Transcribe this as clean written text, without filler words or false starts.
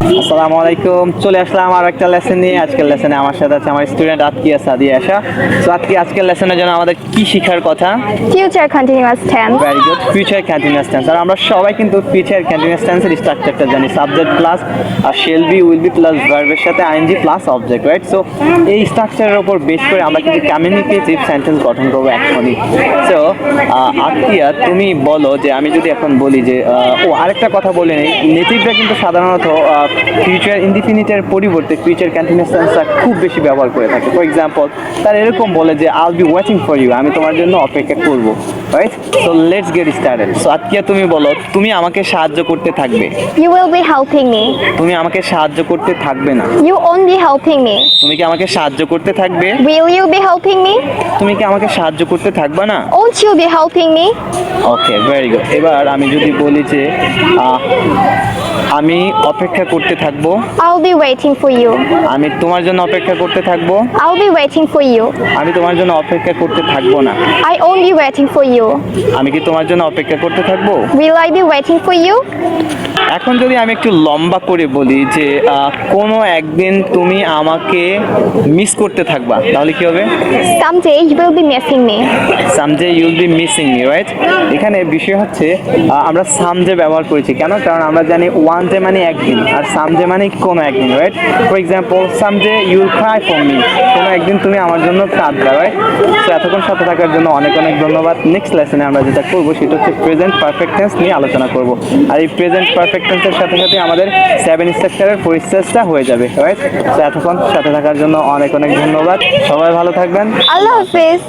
আসসালামু আলাইকুম। চলে আসলাম আর একটা লেসন নিয়ে। আজকের লেসনে আমার সাথে আছে আমার স্টুডেন্ট আতকিয়া সাদিয়া আশা। সো আজকের লেসনের জন্য আমাদের কি শেখার কথা? Future continuous tense. Very good, future continuous tense. আর আমরা সবাই কিন্তু ফিউচার কন্টিনিউয়াস টেন্সের স্ট্রাকচারটা জানি, subject plus shall be, will be plus ভার্বের সাথে ING plus object, right? So এই স্ট্রাকচারের উপর বেস করে আমরা কিন্তু কমিউনিকেটিভ সেন্টেন্স গঠন করবো এখনই। সো আতকিয়া, তুমি বলো যে আমি যদি এখন বলি যে আরেকটা কথা বলে নিই, নেটিভরা কিন্তু সাধারণত ফিউচার ইনডিফিনিটের পরিবর্তে ফিউচার কন্টিনিউয়াস টেন্সটা খুব বেশি ব্যবহার করে থাকে। ফর এক্সাম্পল, তারা এরকম বলে যে I will be waiting for you, আমি তোমার জন্য অপেক্ষা করবো, right? So let's get started. So Atkia, তুমি বলো, তুমি আমাকে সাহায্য করতে থাকবে। You will be helping me. তুমি আমাকে সাহায্য করতে থাকবে না। You won't be helping me. তুমি কি আমাকে সাহায্য করতে থাকবে? Will you be helping me? তুমি কি আমাকে সাহায্য করতে থাকবে না? Won't you be helping me? Okay, very good. এবার আমি যদি বলি যে আমি অপেক্ষা করতে থাকবো। I'll be waiting for you. আমি তোমার জন্য অপেক্ষা করতে থাকবো। I'll be waiting for you. আমি তোমার জন্য অপেক্ষা করতে থাকবো না। I won't be waiting for you. আমি কি তোমার জন্য অপেক্ষা করতে থাকবো? Will I be waiting for you? এখন যদি আমি একটু লম্বা করে বলি যে কোনো একদিন তুমি আমাকে মিস করতে থাকবা, তাহলে কি হবে? Someday you will be missing me. Someday you will be missing me, right? এখানে বিষয় হচ্ছে আমরা সামডে ব্যবহার করেছি কেন? কারণ আমরা জানি ওয়ান ডে মানে একদিন, আর সামডে মানে কোনো একদিন, right? For example, someday you will cry for me, কোনো একদিন তুমি আমার জন্য কাঁদবে, রাইট? তো এতক্ষণ সাথে থাকার জন্য অনেক অনেক ধন্যবাদ। নেক্সট লেসনে আমরা যেটা করবো সেটা হচ্ছে প্রেজেন্ট পারফেক্ট টেন্স নিয়ে আলোচনা করব। আর এই প্রেজেন্ট পারফেক্ট টেন্সের সাথে সাথে আমাদের 7 স্ট্রাকচারের পরিচয়টা হয়ে যাবে, রাইট? তো এতক্ষণ সাথে থাকার জন্য অনেক অনেক ধন্যবাদ। সবাই ভালো থাকবেন। Allah Hafiz.